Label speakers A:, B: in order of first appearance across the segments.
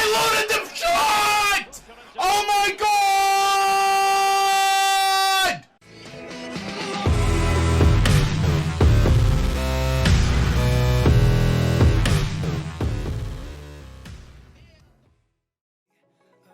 A: I loaded the shot! Oh my god!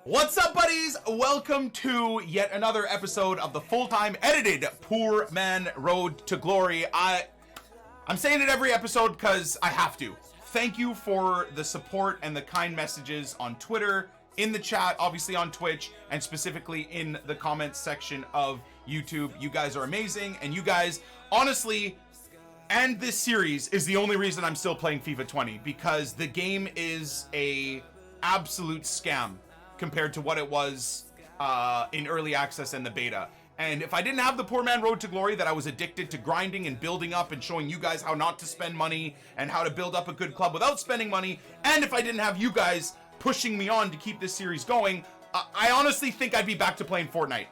A: What's up, buddies? Welcome to yet another episode of the full-time edited Poor Man Road to Glory. I'm saying it every episode because I have to. Thank you for the support and the kind messages on Twitter, in the chat, obviously on Twitch, and specifically in the comments section of YouTube. You guys are amazing, and you guys, honestly, and this series is the only reason I'm still playing FIFA 20, because the game is a absolute scam compared to what it was in early access and the beta. And if I didn't have the Poor Man Road to Glory that I was addicted to grinding and building up and showing you guys how not to spend money and how to build up a good club without spending money, and if I didn't have you guys pushing me on to keep this series going, I honestly think I'd be back to playing Fortnite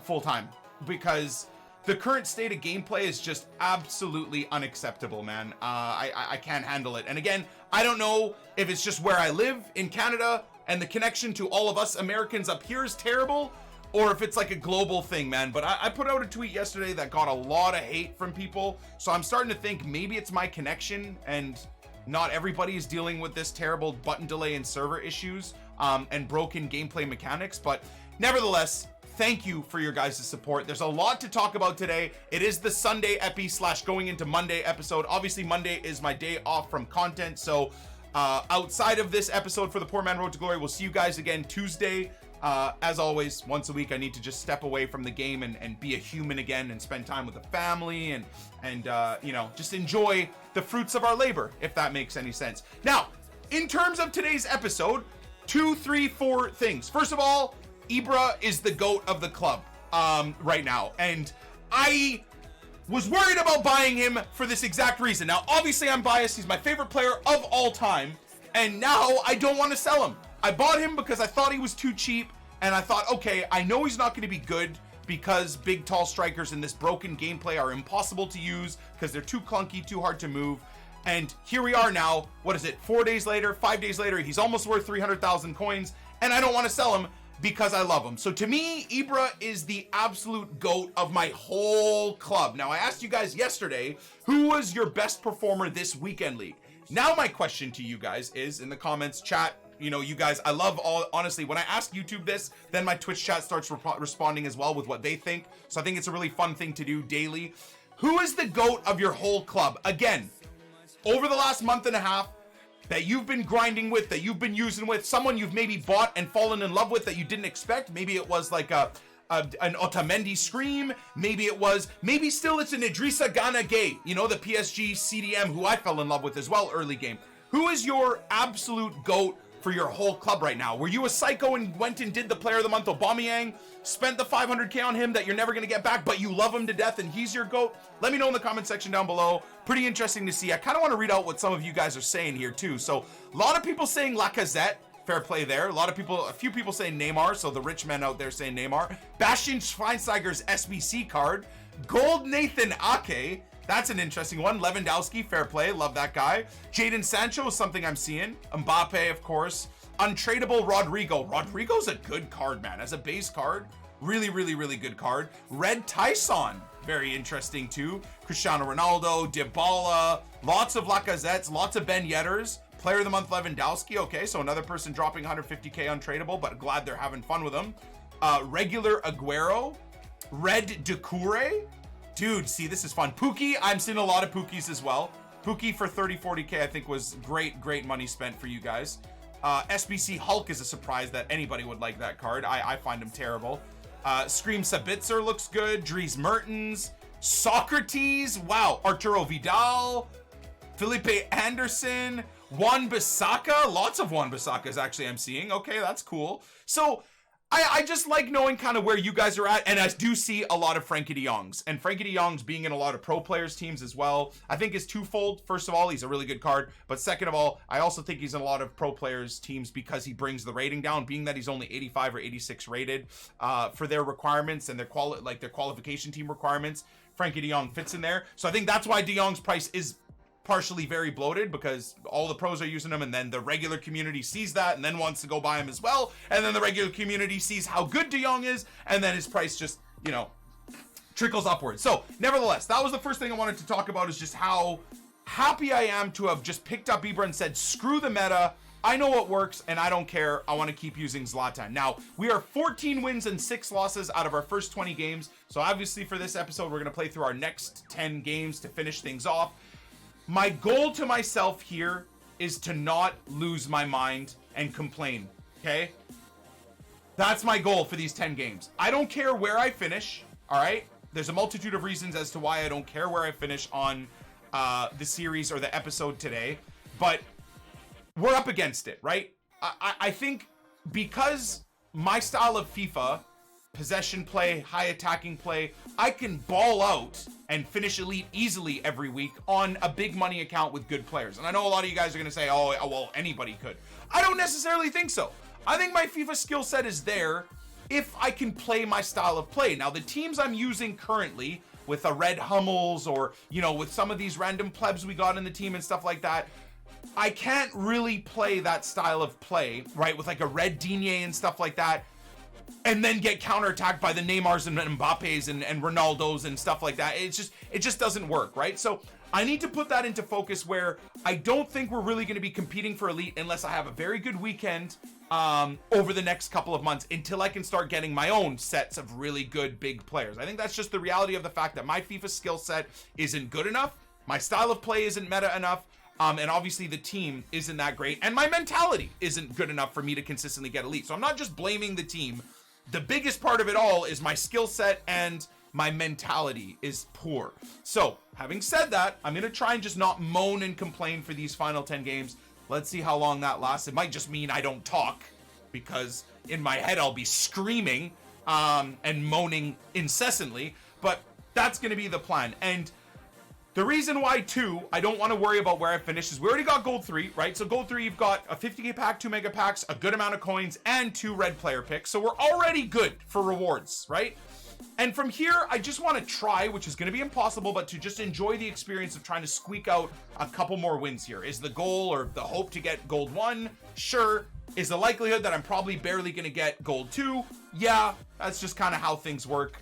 A: full time, because the current state of gameplay is just absolutely unacceptable, man. I can't handle it. And again, I don't know if it's just where I live in Canada and the connection to all of us Americans up here is terrible, or if it's like a global thing, man. But I put out a tweet yesterday that got a lot of hate from people, so I'm starting to think maybe it's my connection and not everybody is dealing with this terrible button delay and server issues and broken gameplay mechanics. But nevertheless, thank you for your guys' support. There's a lot to talk about today. It is the Sunday epi / going into Monday episode. Obviously, Monday is my day off from content, so outside of this episode for the Poor Man Road to Glory, we'll see you guys again Tuesday. As always, once a week, I need to just step away from the game and be a human again and spend time with the family and you know, just enjoy the fruits of our labor, if that makes any sense. Now, in terms of today's episode, 2, 3, 4 things. First of all, Ibra is the GOAT of the club right now, and I was worried about buying him for this exact reason. Now, obviously, I'm biased. He's my favorite player of all time, and now I don't want to sell him. I bought him because I thought he was too cheap, and I thought, okay, I know he's not going to be good because big, tall strikers in this broken gameplay are impossible to use because they're too clunky, too hard to move. And here we are now. What is it? 4 days later, 5 days later, he's almost worth 300,000 coins, and I don't want to sell him because I love him. So to me, Ibra is the absolute GOAT of my whole club. Now, I asked you guys yesterday, who was your best performer this weekend league? Now my question to you guys is, in the comments, chat, you know, you guys, I love honestly, when I ask YouTube this, then my Twitch chat starts responding as well with what they think. So I think it's a really fun thing to do daily. Who is the GOAT of your whole club? Again, over the last month and a half, that you've been grinding with, that you've been using with, someone you've maybe bought and fallen in love with that you didn't expect. Maybe it was like an Otamendi Scream. Maybe still it's an Idrissa Gana Gay, you know, the PSG CDM who I fell in love with as well early game. Who is your absolute GOAT for your whole club right now? Were you a psycho and went and did the player of the month Aubameyang, spent the 500k on him that you're never going to get back, but you love him to death and he's your GOAT? Let me know in the comment section down below. Pretty interesting to see. I kind of want to read out what some of you guys are saying here too. So a lot of people saying Lacazette. Fair play there. A few people saying Neymar, so the rich men out there saying Neymar. Bastian Schweinsteiger's SBC card. Gold Nathan Ake. That's an interesting one. Lewandowski, fair play. Love that guy. Jadon Sancho is something I'm seeing. Mbappe, of course. Untradeable Rodrigo. Rodrigo's a good card, man. As a base card, really, really, really good card. Red Tyson, very interesting too. Cristiano Ronaldo, Dybala, lots of Lacazettes, lots of Ben Yedders. Player of the month, Lewandowski. Okay, so another person dropping 150k untradeable, but glad they're having fun with them. Regular Aguero. Red Doucouré. Dude, see, this is fun. Pookie, I'm seeing a lot of Pookies as well. Pookie for 30-40k I think was great money spent for you guys. SBC Hulk is a surprise that anybody would like that card. I find him terrible. Scream Sabitzer looks good. Dries Mertens. Socrates. Wow. Arturo Vidal. Felipe Anderson. Wan-Bissaka. Lots of Wan-Bissakas actually I'm seeing. Okay, that's cool. So I just like knowing kind of where you guys are at, and I do see a lot of Frankie de Jongs, and Frankie de Jongs being in a lot of pro players teams as well, I think is twofold. First of all, he's a really good card, but second of all, I also think he's in a lot of pro players teams because he brings the rating down, being that he's only 85 or 86 rated for their requirements and their qualification team requirements. Frankie de Jong fits in there, so I think that's why de Jong's price is partially very bloated because all the pros are using them, and then the regular community sees that and then wants to go buy him as well, and then the regular community sees how good De Jong is, and then his price just, you know, trickles upwards. So nevertheless, that was the first thing I wanted to talk about, is just how happy I am to have just picked up Ibra and said, screw the meta, I know what works and I don't care, I want to keep using Zlatan. Now, we are 14 wins and 6 losses out of our first 20 games, so obviously for this episode we're going to play through our next 10 games to finish things off. My goal to myself here is to not lose my mind and complain, okay? That's my goal for these 10 games. I don't care where I finish, all right? There's a multitude of reasons as to why I don't care where I finish on the series or the episode today, but we're up against it, right? I think because my style of FIFA, possession play, high attacking play, I can ball out and finish elite easily every week on a big money account with good players. And I know a lot of you guys are going to say, oh, well, anybody could. I don't necessarily think so. I think my FIFA skill set is there if I can play my style of play. Now, the teams I'm using currently with a Red Hummels or, you know, with some of these random plebs we got in the team and stuff like that, I can't really play that style of play, right? With like a Red Digne and stuff like that, and then get counterattacked by the Neymars and Mbappes and Ronaldos and stuff like that. It just doesn't work, right? So I need to put that into focus where I don't think we're really going to be competing for elite unless I have a very good weekend over the next couple of months, until I can start getting my own sets of really good big players. I think that's just the reality of the fact that my FIFA skill set isn't good enough. My style of play isn't meta enough. And obviously the team isn't that great. And my mentality isn't good enough for me to consistently get elite. So I'm not just blaming the team. The biggest part of it all is my skill set and my mentality is poor. So having said that, I'm going to try and just not moan and complain for these final 10 games. Let's see how long that lasts. It might just mean I don't talk, because in my head I'll be screaming and moaning incessantly. But that's going to be the plan. And the reason why, too, I don't want to worry about where I finish is we already got Gold 3, right? So Gold 3, you've got a 50k pack, 2 mega packs, a good amount of coins, and 2 red player picks. So we're already good for rewards, right? And from here, I just want to try, which is going to be impossible, but to just enjoy the experience of trying to squeak out a couple more wins here. Is the goal or the hope to get Gold 1? Sure. Is the likelihood that I'm probably barely going to get Gold 2? Yeah, that's just kind of how things work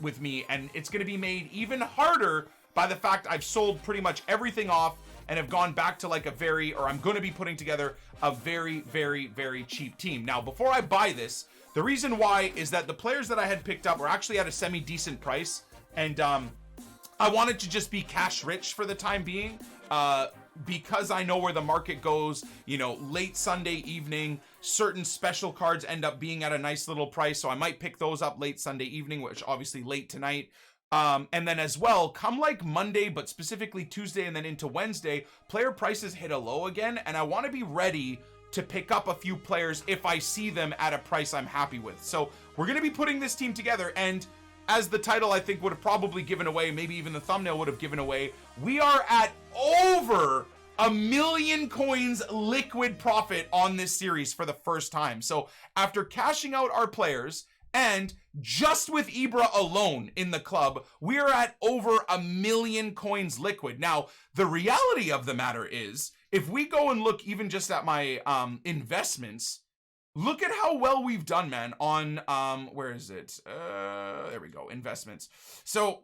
A: with me. And it's going to be made even harder by the fact I've sold pretty much everything off and have gone back to like I'm going to be putting together a very, very, very cheap team. Now, before I buy this, the reason why is that the players that I had picked up were actually at a semi-decent price, and I wanted to just be cash rich for the time being, because I know where the market goes. You know, late Sunday evening, certain special cards end up being at a nice little price, so I might pick those up late Sunday evening, which obviously late tonight. And then as well, come like Monday, but specifically Tuesday and then into Wednesday, player prices hit a low again, and I want to be ready to pick up a few players if I see them at a price I'm happy with. So we're going to be putting this team together, and as the title I think would have probably given away, maybe even the thumbnail would have given away, we are at over 1 million coins liquid profit on this series for the first time. So after cashing out our players, and just with Ibra alone in the club, we are at over 1 million coins liquid. Now, the reality of the matter is, if we go and look even just at my investments, look at how well we've done, man, on, where is it? There we go, investments. So,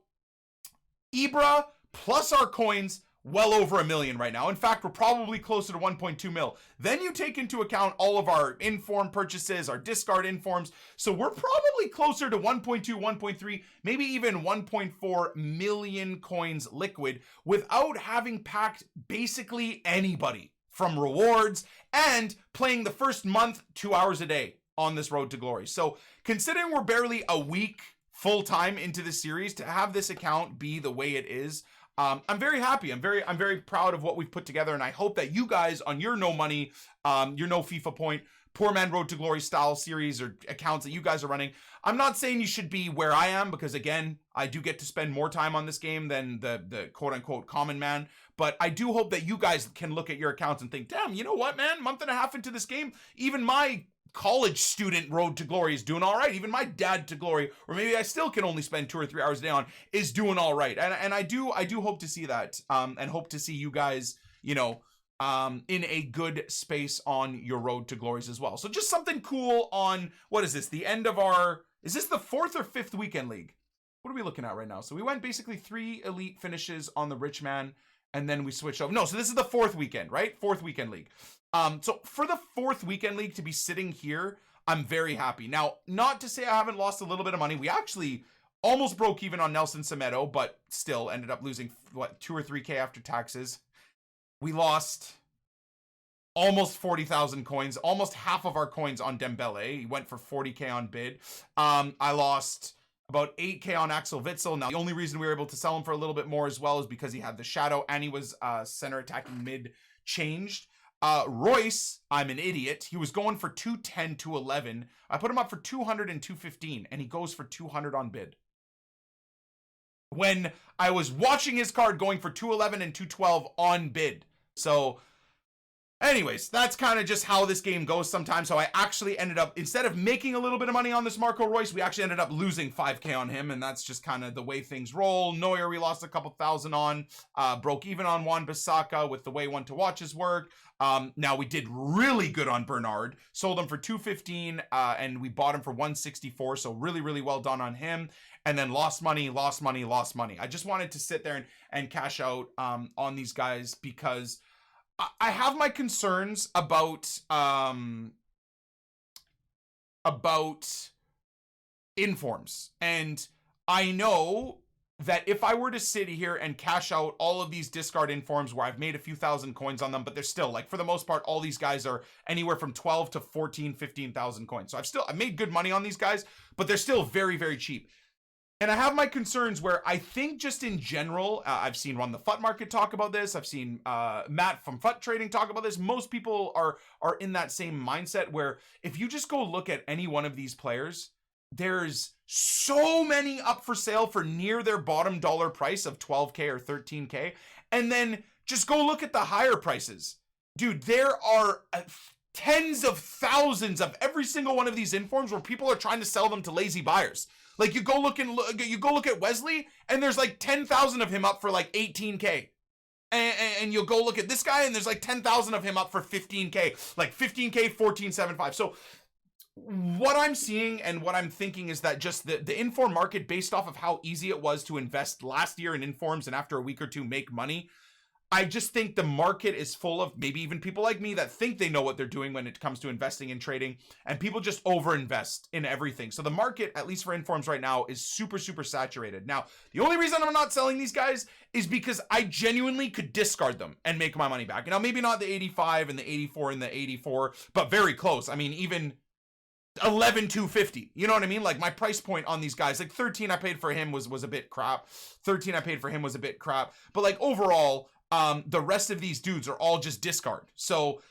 A: Ibra plus our coins, well over 1 million right now. In fact, we're probably closer to 1.2 mil. Then you take into account all of our inform purchases, our discard informs. So we're probably closer to 1.2, 1.3, maybe even 1.4 million coins liquid without having packed basically anybody from rewards and playing the first month 2 hours a day on this road to glory. So considering we're barely a week full time into the series, to have this account be the way it is, I'm very happy. I'm very proud of what we've put together, and I hope that you guys on your no money, your no FIFA point, Poor Man Road to Glory style series or accounts that you guys are running. I'm not saying you should be where I am, because again, I do get to spend more time on this game than the quote unquote common man. But I do hope that you guys can look at your accounts and think, damn, you know what, man, month and a half into this game, even my college student road to glory is doing all right. Even my dad to glory, or maybe I still can only spend 2 or 3 hours a day on, is doing all right. And I do hope to see that, and hope to see you guys, you know, in a good space on your road to glories as well. So just something cool on, what is this? The end of our, is this the 4th or 5th weekend league? What are we looking at right now? So we went basically 3 elite finishes on the rich man, and then we switched over. No, so this is the 4th weekend, right? 4th weekend league. So for the 4th weekend league to be sitting here, I'm very happy. Now, not to say I haven't lost a little bit of money. We actually almost broke even on Nelson Semedo, but still ended up losing, what, 2 or 3K after taxes. We lost almost 40,000 coins, almost half of our coins on Dembele. He went for 40K on bid. I lost about 8K on Axel Witsel. Now, the only reason we were able to sell him for a little bit more as well is because he had the shadow and he was center attacking mid changed. Royce, I'm an idiot. He was going for 210, 211. I put him up for 200 and 215, and he goes for 200 on bid. When I was watching his card going for 211 and 212 on bid. So anyways, that's kind of just how this game goes sometimes. So I actually ended up, instead of making a little bit of money on this Marco Royce, we actually ended up losing 5K on him, and that's just kind of the way things roll. Neuer, we lost a couple thousand on. Broke even on Wan-Bissaka with the way one to watches work. Now we did really good on Bernard. Sold him for 215, and we bought him for 164. So really, really well done on him. And then lost money, lost money, lost money. I just wanted to sit there and cash out on these guys because I have my concerns about informs. And I know that if I were to sit here and cash out all of these discard informs where I've made a few thousand coins on them, but they're still, like, for the most part, all these guys are anywhere from 12 to 14, 15,000 coins. So I've made good money on these guys, but they're still very, very cheap. And I have my concerns where I think just in general, I've seen Run the FUT Market talk about this. I've seen Matt from FUT Trading talk about this. Most people are in that same mindset where if you just go look at any one of these players, there's so many up for sale for near their bottom dollar price of 12K or 13K. And then just go look at the higher prices. Dude, there are tens of thousands of every single one of these informs where people are trying to sell them to lazy buyers. Like you go look at Wesley, and there's like 10,000 of him up for like 18K. And you'll go look at this guy, and there's like 10,000 of him up for 15K, like 15K, 14.75. So what I'm seeing and what I'm thinking is that just the inform market, based off of how easy it was to invest last year in informs and after a week or two make money, I just think the market is full of maybe even people like me that think they know what they're doing when it comes to investing and trading, and people just overinvest in everything. So the market, at least for informs right now, is super, super saturated. Now, the only reason I'm not selling these guys is because I genuinely could discard them and make my money back. Now, maybe not the 85 and the 84 and the 84, but very close. I mean, even 11,250. You know what I mean? Like my price point on these guys, like 13 I paid for him was a bit crap. 13 I paid for him was a bit crap. But like overall, the rest of these dudes are all just discard. So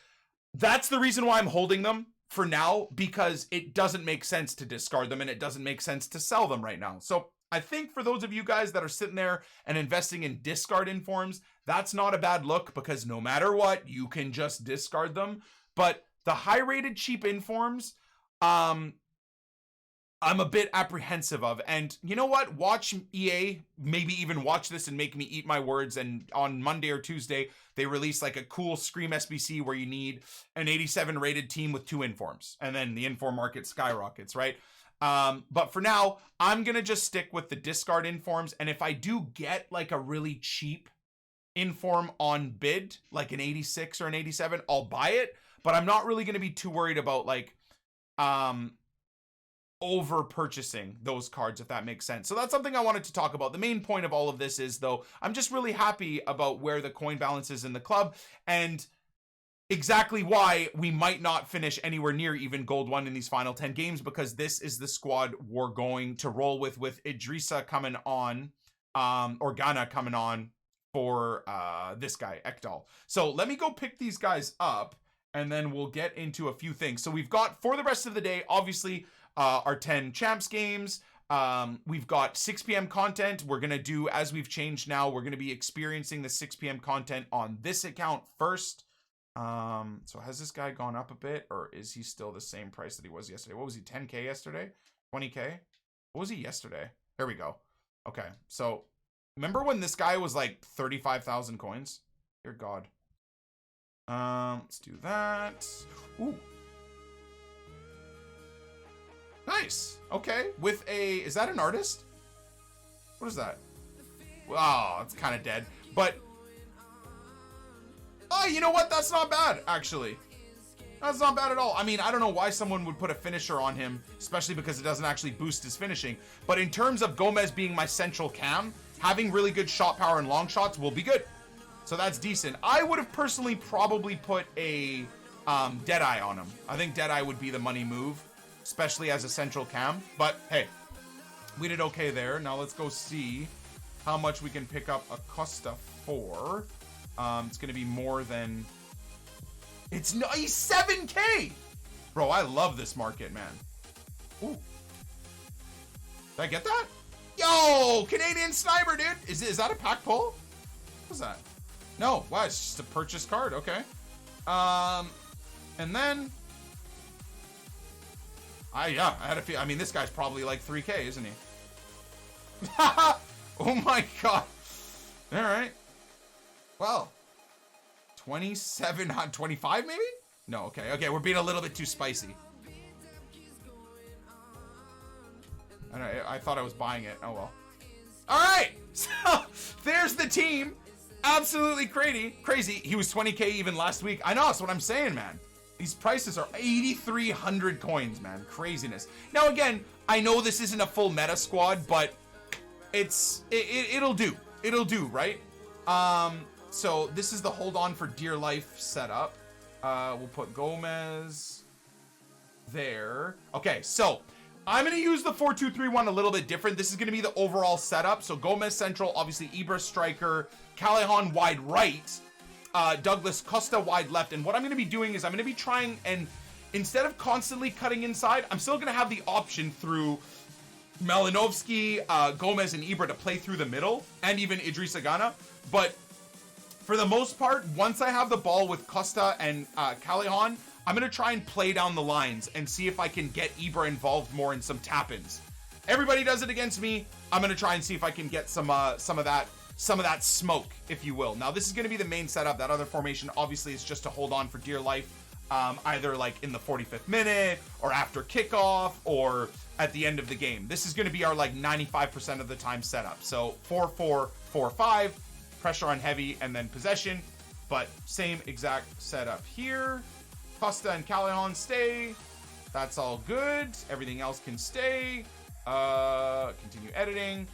A: that's the reason why I'm holding them for now, because it doesn't make sense to discard them and it doesn't make sense to sell them right now. So I think for those of you guys that are sitting there and investing in discard informs, that's not a bad look, because no matter what, you can just discard them. But the high rated cheap informs, I'm a bit apprehensive of. And you know what? Watch EA, maybe even watch this and make me eat my words. And on Monday or Tuesday, they release like a cool Scream SBC where you need an 87 rated team with 2 informs. And then the inform market skyrockets, right? But for now, I'm going to just stick with the discard informs. And if I do get like a really cheap inform on bid, like an 86 or an 87, I'll buy it. But I'm not really going to be too worried about like, over purchasing those cards, if that makes sense. So that's something I wanted to talk about. The main point of all of this is, though, I'm just really happy about where the coin balance is in the club, and exactly why we might not finish anywhere near even gold 1 in these final 10 games, because this is the squad we're going to roll with Idrissa coming on, or Ghana coming on for this guy, Ekdal. So let me go pick these guys up, and then we'll get into a few things. So we've got, for the rest of the day, obviously, our 10 champs games. We've got 6 p.m. content. We're going to do, as we've changed now, we're going to be experiencing the 6 p.m. content on this account first. So has this guy gone up a bit, or is he still the same price that he was yesterday? What was he, 10K yesterday? 20K? What was he yesterday? There we go. Okay, so remember when this guy was like 35,000 coins? Dear God. Let's do that. Ooh. Nice. Okay, with a, is that an artist? What is that? Wow, it's kind of dead. But, oh, you know what? That's not bad, actually. That's not bad at all. I mean, I don't know why someone would put a finisher on him, especially because it doesn't actually boost his finishing. But in terms of Gomez being my central cam, having really good shot power and long shots will be good. So that's decent. I would have personally probably put a Deadeye on him. I think Deadeye would be the money move, especially as a central cam. But hey, we did okay there. Now let's go see how much we can pick up Acosta for. It's going to be more than... It's 7K! Bro, I love this market, man. Ooh. Did I get that? Yo, Canadian Sniper, dude. Is that a pack pull? What's that? No, wow, it's just a purchase card. Okay. And then... I had a feel. I mean, this guy's probably like 3K, isn't he? Oh my God. All right. Well, 27 on 25 maybe? No, okay. Okay, we're being a little bit too spicy. I thought I was buying it. Oh well. All right. So there's the team. Absolutely crazy. He was 20K even last week. I know, that's what I'm saying, man. These prices are 8,300 coins, man. Craziness. Now again, I know this isn't a full meta squad, but it'll do. It'll do, right? So this is the hold on for dear life setup. We'll put Gomez there. Okay, so I'm going to use the 4-2-3-1 a little bit different. This is going to be the overall setup. So Gomez central, obviously Ibra striker, Callahan wide right, Douglas Costa wide left. And what I'm going to be doing is I'm going to be trying, and instead of constantly cutting inside, I'm still going to have the option through Malinovsky, Gomez, and Ibra to play through the middle, and even Idrissa Gana. But for the most part, once I have the ball with Costa and Callahan, I'm going to try and play down the lines and see if I can get Ibra involved more in some tap-ins. Everybody does it against me. I'm going to try and see if I can get some of that smoke, if you will. Now, this is going to be the main setup. That other formation, obviously, is just to hold on for dear life, either like in the 45th minute or after kickoff or at the end of the game. This is going to be our like 95% of the time setup. So 4-4-4-5, pressure on heavy, and then possession. But same exact setup here. Costa and Callahan stay. That's all good. Everything else can stay. Continue editing.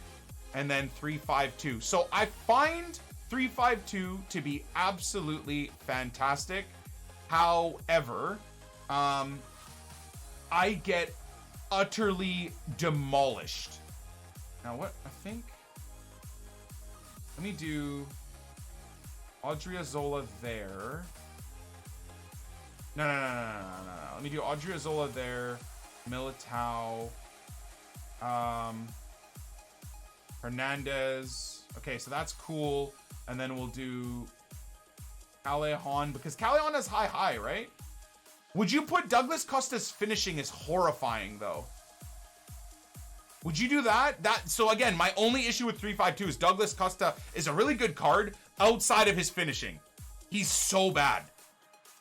A: And then 3-5-2. So I find 3-5-2 to be absolutely fantastic. However, I get utterly demolished. Now what? I think... Let me do Odriozola there. No. Let me do Odriozola there. Militao. Hernandez. Okay, so that's cool. And then we'll do Callahan, because Callahan has high, right? Would you put Douglas Costa's finishing is horrifying, though? Would you do that? So again, my only issue with 3-5-2 is Douglas Costa is a really good card outside of his finishing. He's so bad.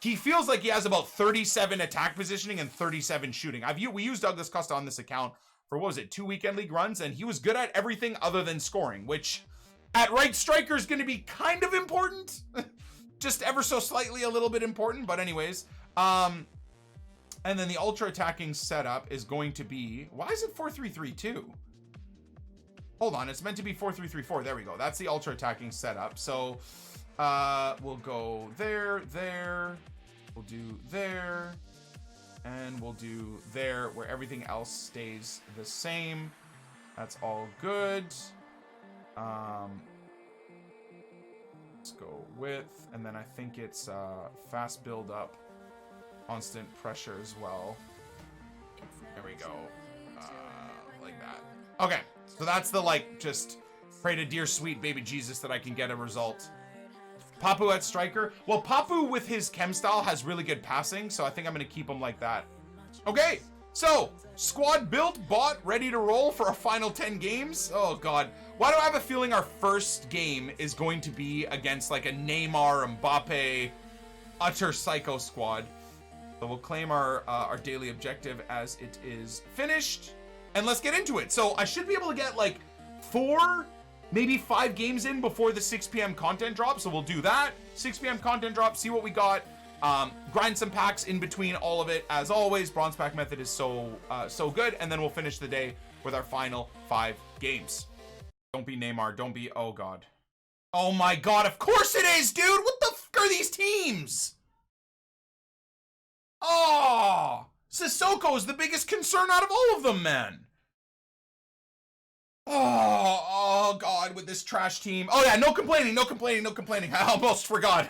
A: He feels like he has about 37 attack positioning and 37 shooting. We used Douglas Costa on this account for, what was it, 2 weekend league runs, and he was good at everything other than scoring, which at right striker is going to be kind of important. Just ever so slightly a little bit important, but anyways. And then the ultra attacking setup is going to be, why is it 4-3-3-2? Hold on, it's meant to be 4-3-3-4. There we go. That's the ultra attacking setup. So we'll go there. We'll do there. And we'll do there, where everything else stays the same. That's all good. Let's go with, and then I think it's fast build up, constant pressure as well. There we go. Like that. Okay, so that's the, like, just pray to dear sweet baby Jesus that I can get a result. Papu at striker. Well, Papu with his chem style has really good passing, so I think I'm going to keep him like that. Okay, so squad built, bought, ready to roll for our final 10 games. Oh, God. Why do I have a feeling our first game is going to be against like a Neymar, Mbappe, utter psycho squad? So we'll claim our daily objective as it is finished, and let's get into it. So I should be able to get like 4, maybe 5 games in before the 6 p.m. content drop. So we'll do that. 6 p.m. content drop, see what we got. Grind some packs in between all of it. As always, bronze pack method is so good. And then we'll finish the day with our final 5 games. Don't be Neymar. Don't be, oh God. Oh my God, of course it is, dude. What the fuck are these teams? Oh, Sissoko is the biggest concern out of all of them, man. Oh God, with this trash team. Oh yeah, no complaining, no complaining, no complaining. I almost forgot.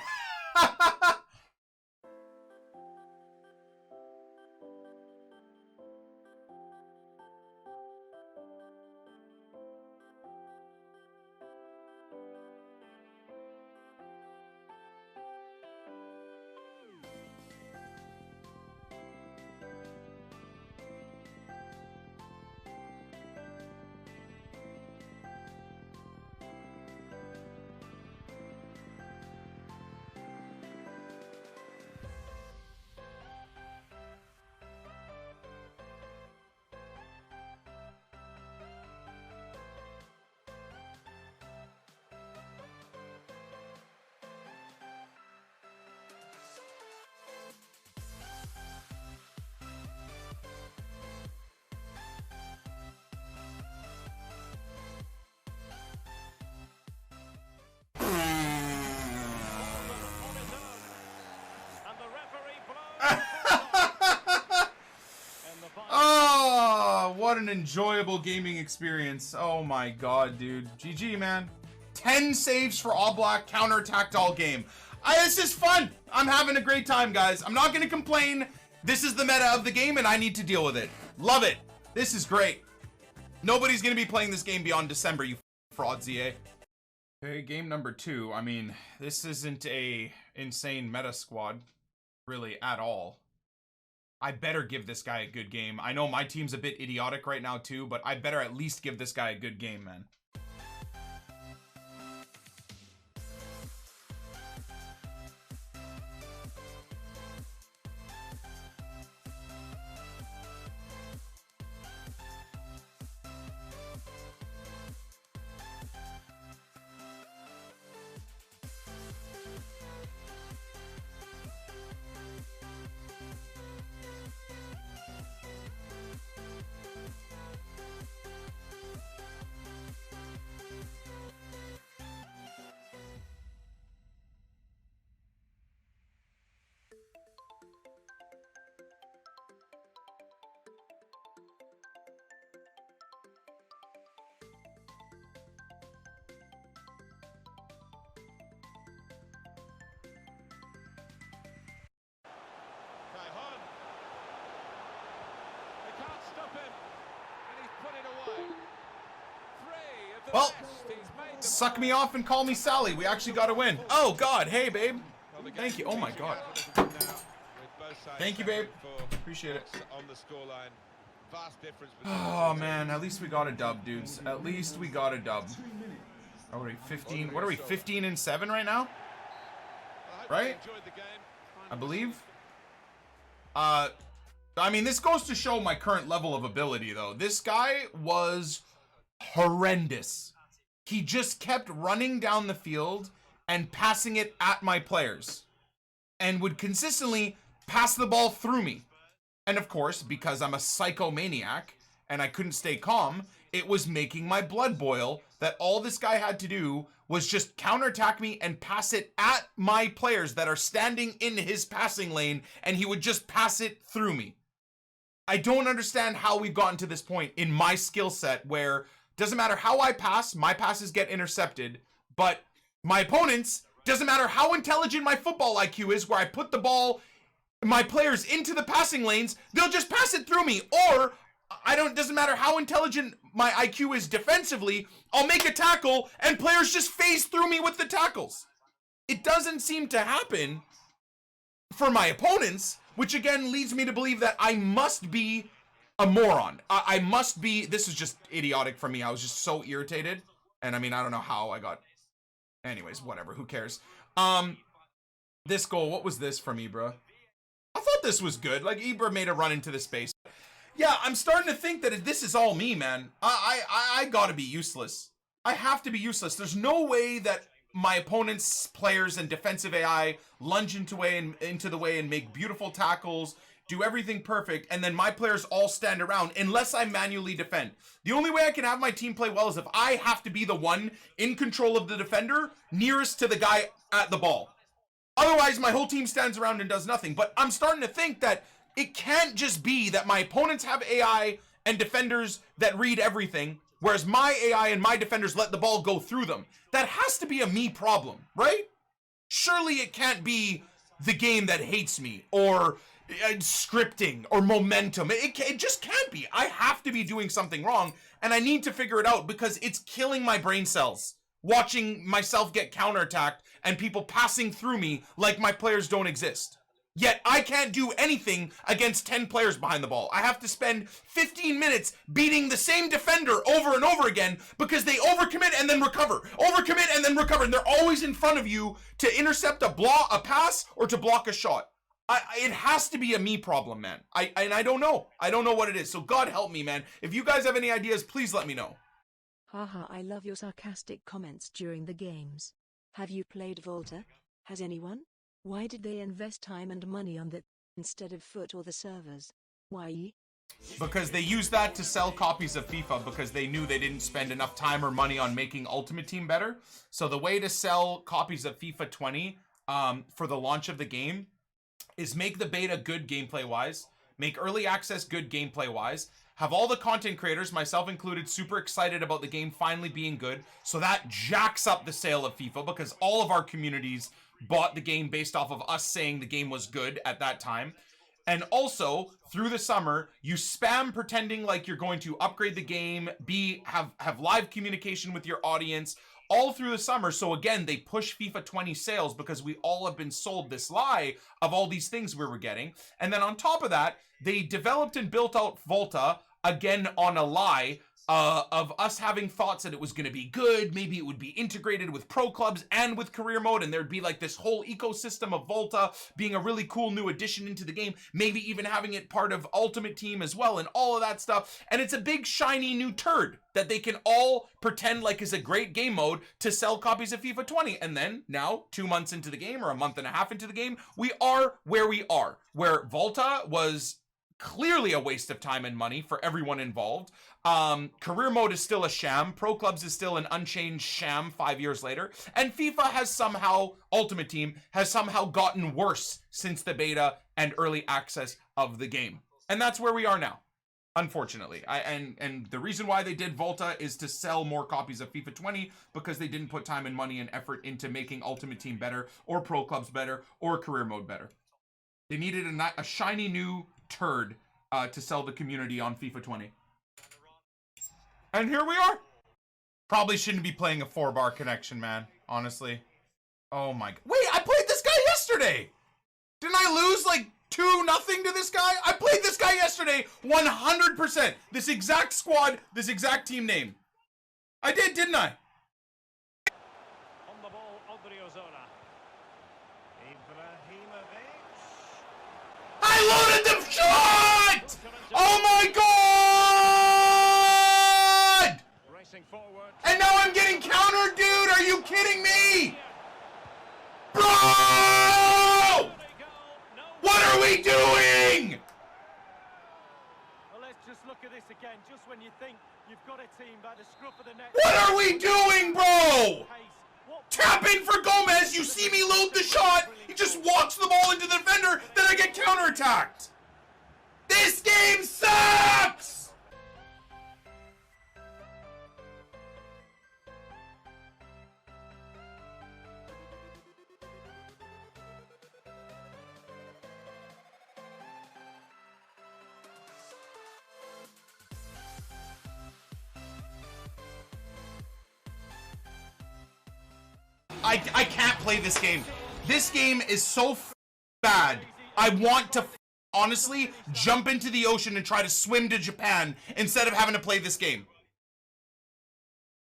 A: Oh, what an enjoyable gaming experience. Oh my God, dude. GG, man. 10 saves for All Black, counterattacked all game. This is fun. I'm having a great time, guys. I'm not going to complain. This is the meta of the game, and I need to deal with it. Love it. This is great. Nobody's going to be playing this game beyond December, you fraud, ZA. Okay, game number 2. I mean, this isn't a insane meta squad, really, at all. I better give this guy a good game. I know my team's a bit idiotic right now too, but I better at least give this guy a good game, man. Well, suck me off and call me Sally. We actually got to win. Oh, God. Hey, babe. Thank you. Oh, my God. Thank you, babe. Appreciate it. Oh, man. At least we got a dub, dudes. At least we got a dub. Are we 15? What are we, 15-7 right now? Right? I believe. I mean, this goes to show my current level of ability, though. This guy was horrendous. He just kept running down the field and passing it at my players and would consistently pass the ball through me. And of course, because I'm a psychomaniac and I couldn't stay calm, it was making my blood boil that all this guy had to do was just counterattack me and pass it at my players that are standing in his passing lane, and he would just pass it through me. I don't understand how we've gotten to this point in my skill set where doesn't matter how I pass, my passes get intercepted, but my opponents, doesn't matter how intelligent my football IQ is, where I put the ball, my players into the passing lanes, they'll just pass it through me. Or doesn't matter how intelligent my IQ is defensively, I'll make a tackle and players just phase through me with the tackles. it doesn't seem to happen for my opponents, which again leads me to believe that I must be a moron. I must be, this is just idiotic for me. I was just so irritated. And I mean, I don't know how I got, anyways, whatever, who cares? This goal, what was this from Ibra? I thought this was good. Like, Ibra made a run into the space. Yeah, I'm starting to think that this is all me, man. I gotta be useless. I have to be useless. There's no way that my opponent's players and defensive AI lunge into the way and make beautiful tackles, do everything perfect, and then my players all stand around unless I manually defend. The only way I can have my team play well is if I have to be the one in control of the defender nearest to the guy at the ball. Otherwise, my whole team stands around and does nothing. But I'm starting to think that it can't just be that my opponents have AI and defenders that read everything, whereas my AI and my defenders let the ball go through them. That has to be a me problem, right? Surely it can't be the game that hates me, or scripting, or momentum. It just can't be. I have to be doing something wrong, and I need to figure it out because it's killing my brain cells. Watching myself get counterattacked and people passing through me like my players don't exist. Yet I can't do anything against 10 players behind the ball. I have to spend 15 minutes beating the same defender over and over again because they overcommit and then recover. Overcommit and then recover. And they're always in front of you to intercept a pass or to block a shot. It has to be a me problem, man. I don't know. I don't know what it is. So God help me, man. If you guys have any ideas, please let me know.
B: Haha, I love your sarcastic comments during the games. Have you played Volta? Has anyone? Why did they invest time and money on that instead of FUT or the servers? Why?
A: Because they used that to sell copies of FIFA because they knew they didn't spend enough time or money on making Ultimate Team better. So the way to sell copies of FIFA 20 for the launch of the game is make the beta good gameplay-wise, make early access good gameplay-wise, have all the content creators, myself included, super excited about the game finally being good, so that jacks up the sale of FIFA because all of our communities bought the game based off of us saying the game was good at that time. And also, through the summer, you spam pretending like you're going to upgrade the game, have live communication with your audience, all through the summer. So again, they push FIFA 20 sales because we all have been sold this lie of all these things we were getting. And then on top of that, they developed and built out Volta, again on a lie, of us having thoughts that it was going to be good. Maybe it would be integrated with pro clubs and with career mode, and there'd be like this whole ecosystem of Volta being a really cool new addition into the game, maybe even having it part of Ultimate Team as well, and all of that stuff. And it's a big shiny new turd that they can all pretend like is a great game mode to sell copies of FIFA 20. And then now, 2 months into the game or a month and a half into the game, we are where we are, where Volta was clearly a waste of time and money for everyone involved. Career mode is still a sham. Pro Clubs is still an unchanged sham 5 years later. And FIFA has somehow, Ultimate Team, has somehow gotten worse since the beta and early access of the game. And that's where we are now, unfortunately. And the reason why they did Volta is to sell more copies of FIFA 20 because they didn't put time and money and effort into making Ultimate Team better, or Pro Clubs better, or career mode better. They needed a shiny new turd to sell the community on FIFA 20. And here we are. Probably shouldn't be playing a 4-bar connection, man. Honestly. Oh my god. Wait, I played this guy yesterday. Didn't I lose like 2-0 to this guy? I played this guy yesterday 100%. This exact squad, this exact team name. I did, didn't I?
C: On the ball, Odriozola. Ibrahimovic.
A: I loaded the shot! Oh my god!
C: Racing forward.
A: And now I'm getting countered, dude! Are you kidding me? Bro! What are we doing?
C: Well, let's just look at this again. Just when you think you've got a team by the scruff of the neck.
A: What are we doing, bro? Tap in for Gomez. You see me load the shot. He just walks the ball into the defender. Then I get counterattacked. This game sucks. I can't play this game. This game is so bad. I want to honestly jump into the ocean and try to swim to Japan instead of having to play this game.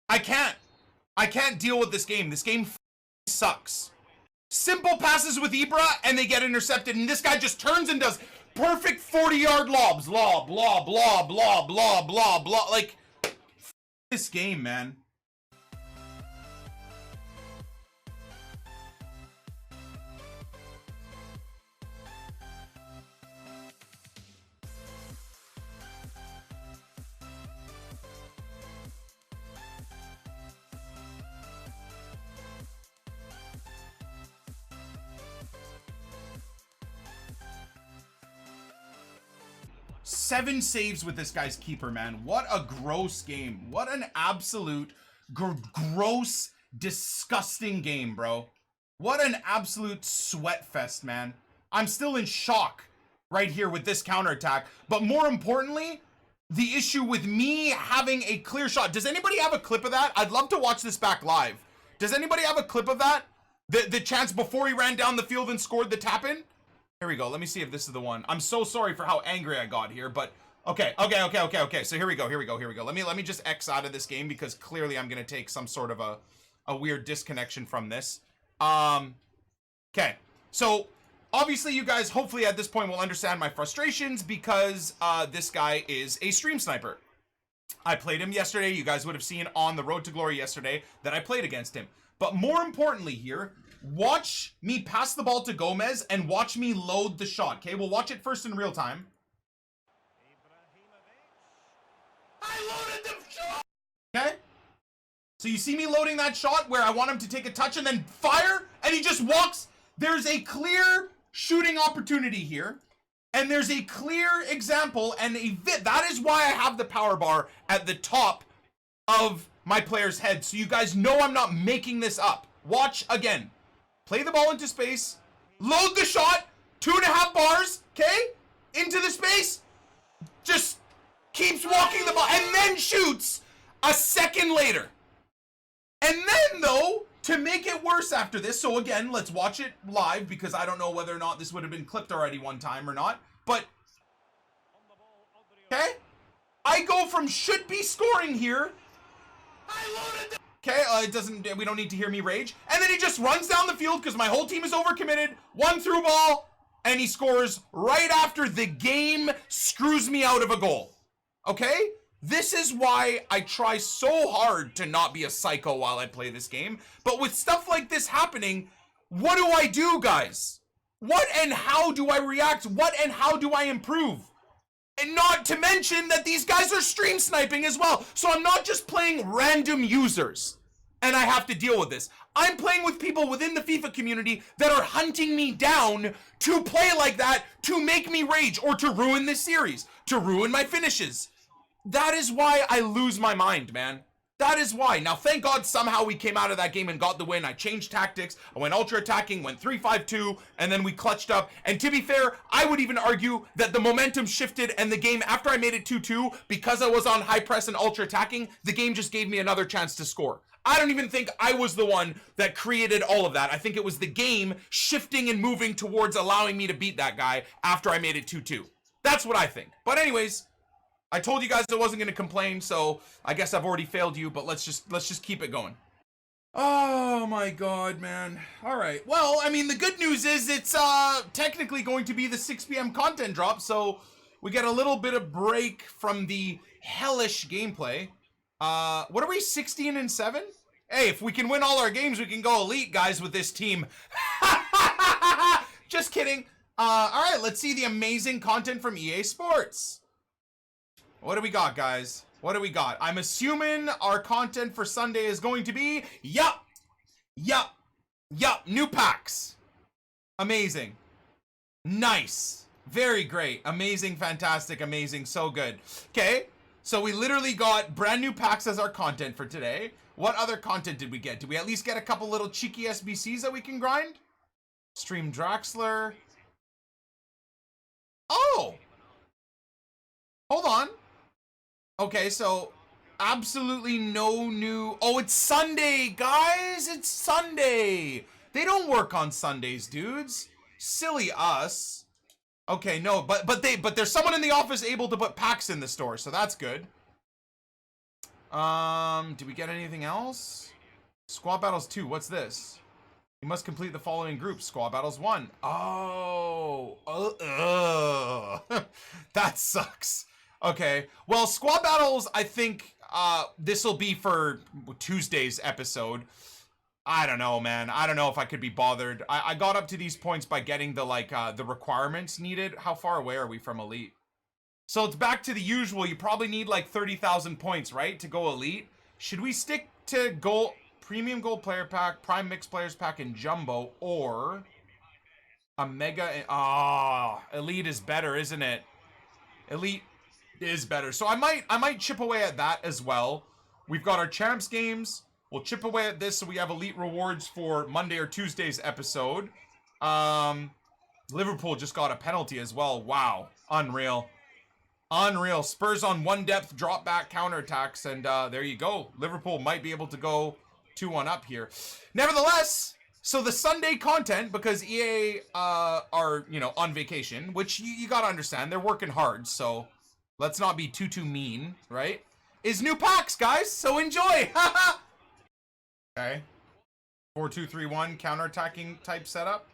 A: I can't deal with this game. This game sucks. Simple passes with Ibra and they get intercepted, and this guy just turns and does perfect 40-yard lobs. Lob, lob, lob, lob, lob, lob, lob. Like, this game, man. Seven saves with this guy's keeper, man. What a gross game. What an absolute gross, disgusting game, bro. What an absolute sweat fest, man. I'm still in shock right here with this counterattack. But more importantly, the issue with me having a clear shot. Does anybody have a clip of that? I'd love to watch this back live. Does anybody have a clip of that? The chance before he ran down the field and scored the tap-in? Here we go. Let me see if this is the one. I'm so sorry for how angry I got here, but okay. So here we go. Let me just X out of this game because clearly I'm gonna take some sort of a weird disconnection from this. Okay. So obviously you guys hopefully at this point will understand my frustrations because this guy is a stream sniper. I played him yesterday. You guys would have seen on the Road to Glory yesterday that I played against him. But more importantly here, watch me pass the ball to Gomez and watch me load the shot. Okay, we'll watch it first in real time. I loaded the shot! Okay? So you see me loading that shot where I want him to take a touch and then fire, and he just walks. There's a clear shooting opportunity here, and there's a clear example and that is why I have the power bar at the top of my player's head, so you guys know I'm not making this up. Watch again. Play the ball into space, load the shot, 2.5 bars, okay? Into the space, just keeps walking the ball, and then shoots a second later. And then, though, to make it worse after this, so again, let's watch it live, because I don't know whether or not this would have been clipped already one time or not, but, okay? I go from should be scoring here, I loaded the... Okay, we don't need to hear me rage. And then he just runs down the field because my whole team is overcommitted. One through ball, and he scores right after the game screws me out of a goal. Okay? This is why I try so hard to not be a psycho while I play this game. But with stuff like this happening, what do I do, guys? What and how do I react? What and how do I improve? And not to mention that these guys are stream sniping as well. So I'm not just playing random users and I have to deal with this. I'm playing with people within the FIFA community that are hunting me down to play like that, to make me rage, or to ruin this series, to ruin my finishes. That is why I lose my mind, man. That is why. Now, thank God somehow we came out of that game and got the win. I changed tactics. I went ultra attacking, went 3-5-2, and then we clutched up. And to be fair, I would even argue that the momentum shifted and the game, after I made it 2-2, because I was on high press and ultra attacking, the game just gave me another chance to score. I don't even think I was the one that created all of that. I think it was the game shifting and moving towards allowing me to beat that guy after I made it 2-2. That's what I think. But anyways, I told you guys I wasn't going to complain, so I guess I've already failed you, but let's just keep it going. Oh my God, man. All right. Well, I mean, the good news is it's technically going to be the 6 p.m. content drop, so we get a little bit of break from the hellish gameplay. What are we, 16-7? Hey, if we can win all our games, we can go elite, guys, with this team. Just kidding. All right, let's see the amazing content from EA Sports. What do we got, guys? What do we got? I'm assuming our content for Sunday is going to be, yup, new packs. Amazing. Nice. Very great. Amazing, fantastic, amazing, so good. Okay, so we literally got brand new packs as our content for today. What other content did we get? Did we at least get a couple little cheeky SBCs that we can grind? Stream Draxler. Oh! Hold on. Okay, so Absolutely no new. Oh, it's Sunday, guys. It's Sunday. They don't work on Sundays, dudes. Silly us. Okay, no, but there's someone in the office able to put packs in the store, so that's good. Do we get anything else? Squad Battles 2, what's this? You must complete the following groups. Squad Battles 1. Oh. That sucks. Okay. Well, Squad Battles, I think this will be for Tuesday's episode. I don't know, man. I don't know if I could be bothered. I got up to these points by getting the, like, the requirements needed. How far away are we from Elite? So it's back to the usual. You probably need, like, 30,000 points, right, to go Elite? Should we stick to Gold... Premium Gold Player Pack, Prime Mixed Players Pack, and Jumbo, or a Mega... Elite is better, isn't it? Elite is better. So I might chip away at that as well. We've got our Champs games. We'll chip away at this so we have Elite rewards for Monday or Tuesday's episode. Liverpool just got a penalty as well. Wow. Unreal. Unreal. Spurs on one depth, drop back counterattacks, and there you go. Liverpool might be able to go 2-1 up here. Nevertheless, so the Sunday content, because EA are, you know, on vacation, which you gotta understand, they're working hard, so let's not be too mean, right? Is new packs, guys, so enjoy! Okay. 4-2-3-1 counterattacking type setup.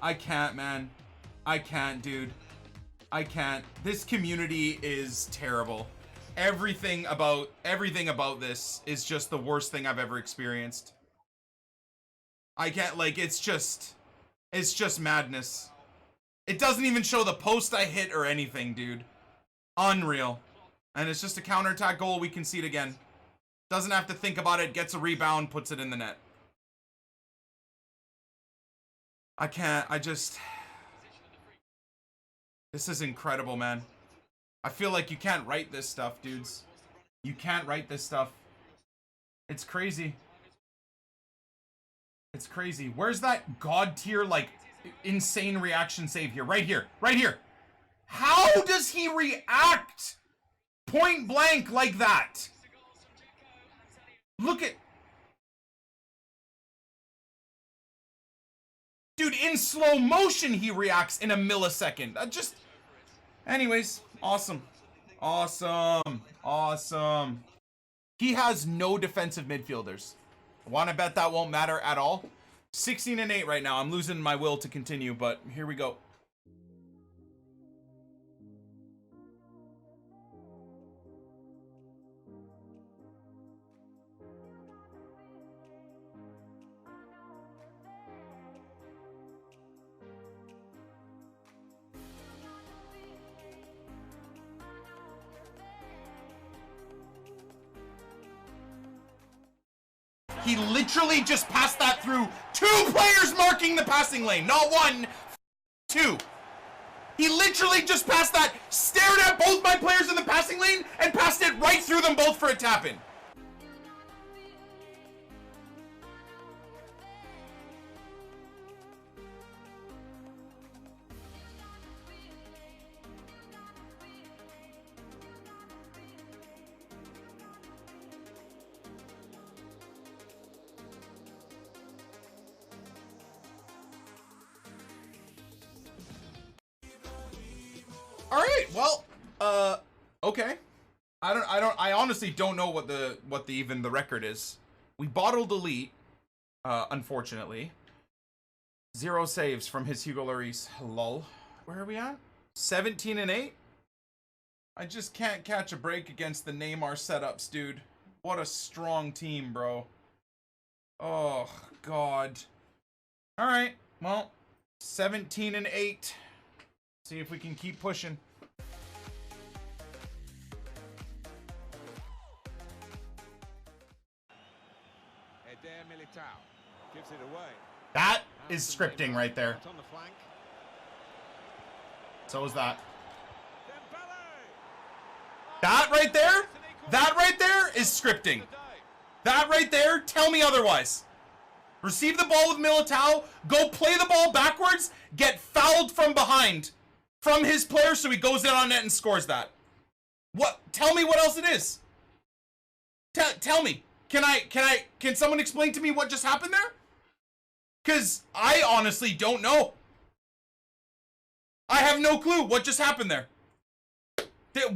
A: I can't, man. I can't, dude. I can't. This community is terrible. Everything about this is just the worst thing I've ever experienced. I can't, like, it's just madness. It doesn't even show the post I hit or anything, dude. Unreal. And it's just a counterattack goal. We concede again. Doesn't have to think about it. Gets a rebound, puts it in the net. I can't, this is incredible, man. I feel like you can't write this stuff, dudes. You can't write this stuff. It's crazy. It's crazy. Where's that god tier, like, insane reaction save here? Right here. Right here. How does he react point blank like that? Look at... Dude, in slow motion, he reacts in a millisecond. Anyways, awesome. Awesome. Awesome. He has no defensive midfielders. Want to bet that won't matter at all? 16-8 right now. I'm losing my will to continue, but here we go. He literally just passed that through 2 players marking the passing lane. Not 1, 2. He literally just passed that, stared at both my players in the passing lane, and passed it right through them both for a tap-in. All right, well, okay. I honestly don't know what the even the record is. We bottled Elite, unfortunately. 0 saves from his Hugo Lloris. Lol. Where are we at? 17-8? I just can't catch a break against the Neymar setups, dude. What a strong team, bro. Oh, God. All right, well, 17-8. See if we can keep pushing.
D: Gives it away.
A: That is scripting right there.
D: On the flank.
A: So is that. That right there? That right there is scripting. That right there, tell me otherwise. Receive the ball with Militao, go play the ball backwards, get fouled from behind from his player so he goes in on net and scores that. What? Tell me what else it is. Tell me. Can someone explain to me what just happened there? Because I honestly don't know. I have no clue what just happened there.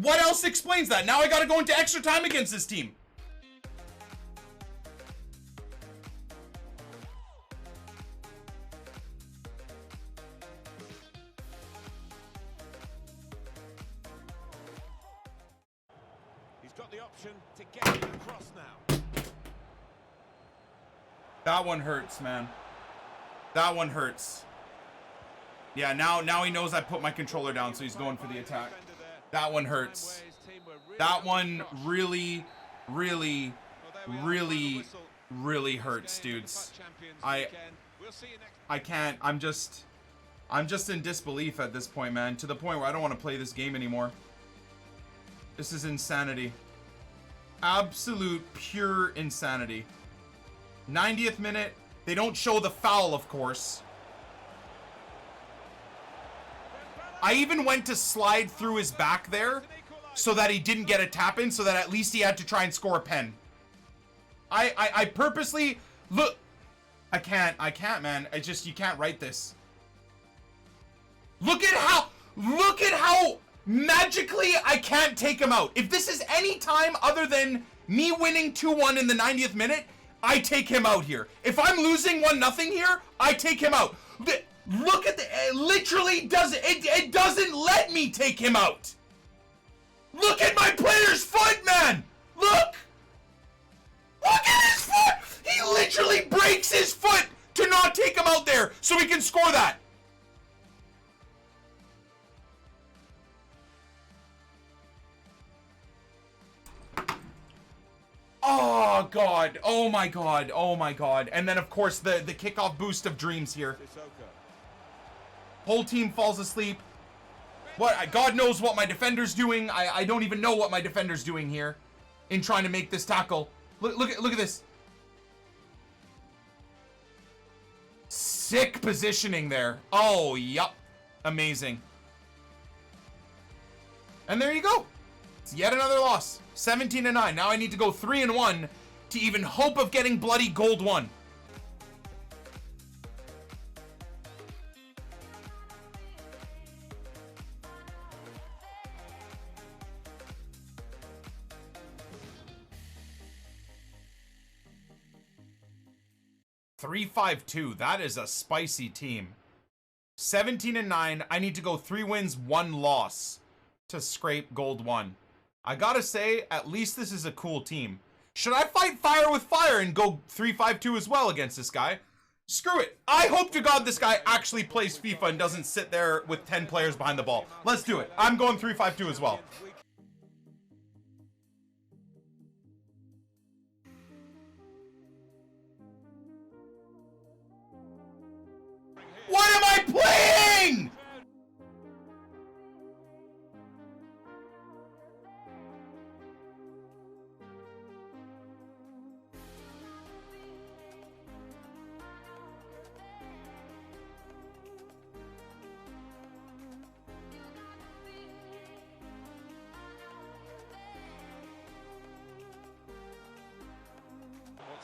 A: What else explains that? Now I gotta go into extra time against this team.
D: He's got the option to get it across now.
A: That one hurts, man. That one hurts. Yeah, now he knows I put my controller down, so he's going for the attack. That one hurts. That one really hurts, dudes. I can't. I'm just in disbelief at this point, man. To the point where I don't want to play this game anymore. This is insanity. Absolute pure insanity. 90th minute. They don't show the foul, of course. I even went to slide through his back there so that he didn't get a tap in, so that at least he had to try and score a pen. I purposely look. I can't, man. I just, you can't write this. Look at how magically I can't take him out. If this is any time other than me winning 2-1 in the 90th minute, I take him out here. If I'm losing 1-0 here, I take him out. Look at the, it literally doesn't, it doesn't let me take him out. Look at my player's foot, man. Look at his foot. He literally breaks his foot to not take him out there so he can score that. Oh God, oh my God, oh my God. And then of course the kickoff boost of dreams here. Whole team falls asleep. What? God knows what my defender's doing. I don't even know what my defender's doing here in trying to make this tackle. Look at this. Sick positioning there. Oh, yup. Amazing. And there you go. It's yet another loss. 17-9. Now I need to go 3-1 to even hope of getting bloody gold 1. (3-5-2). That is a spicy team. 17-9. I need to go 3 wins, 1 loss to scrape gold 1. I gotta say, at least this is a cool team. Should I fight fire with fire and go 3-5-2 as well against this guy? Screw it. I hope to God this guy actually plays FIFA and doesn't sit there with 10 players behind the ball. Let's do it. I'm going 3-5-2 as well. What am I playing?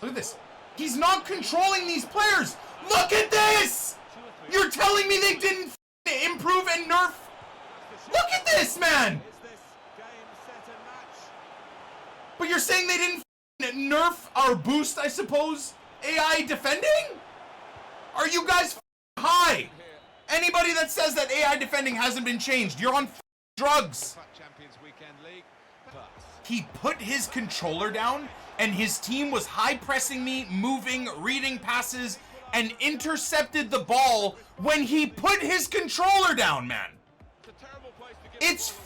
A: Look at this. He's not controlling these players. Look at this. You're telling me they didn't improve and nerf? Look at this, man. But you're saying they didn't nerf or boost, I suppose, AI defending? Are you guys high? Anybody that says that AI defending hasn't been changed, you're on drugs. He put his controller down and his team was high pressing me, moving, reading passes, and intercepted the ball when he put his controller down, man. It's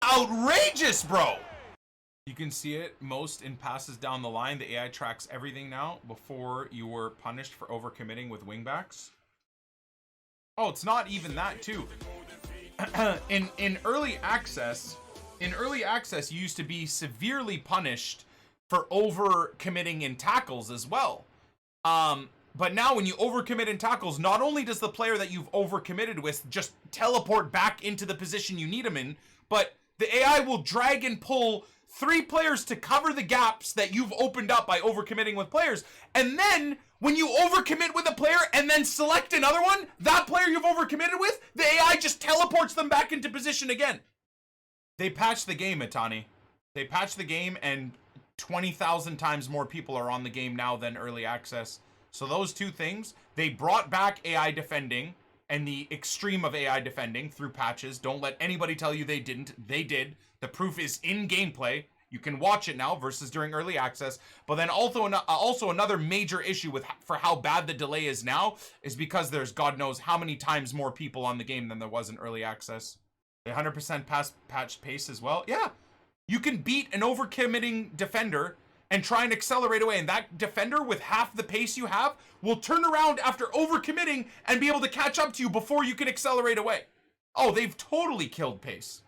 A: outrageous, bro. You can see it most in passes down the line. The AI tracks everything now. Before you were punished for overcommitting with wingbacks. Oh, it's not even that too. in early access, you used to be severely punished for overcommitting in tackles as well. But now when you overcommit in tackles, not only does the player that you've overcommitted with just teleport back into the position you need him in, but the AI will drag and pull 3 players to cover the gaps that you've opened up by overcommitting with players. And then when you overcommit with a player and then select another one, that player you've overcommitted with, the AI just teleports them back into position again. They patched the game, Itani. They patched the game, and 20,000 times more people are on the game now than early access. So those two things, they brought back AI defending and the extreme of AI defending through patches. Don't let anybody tell you they didn't. They did. The proof is in gameplay. You can watch it now versus during early access. But then also another major issue for how bad the delay is now is because there's God knows how many times more people on the game than there was in early access. The 100% patch pace as well. Yeah, you can beat an overcommitting defender and try and accelerate away, and that defender with half the pace you have will turn around after overcommitting and be able to catch up to you before you can accelerate away. Oh, they've totally killed pace.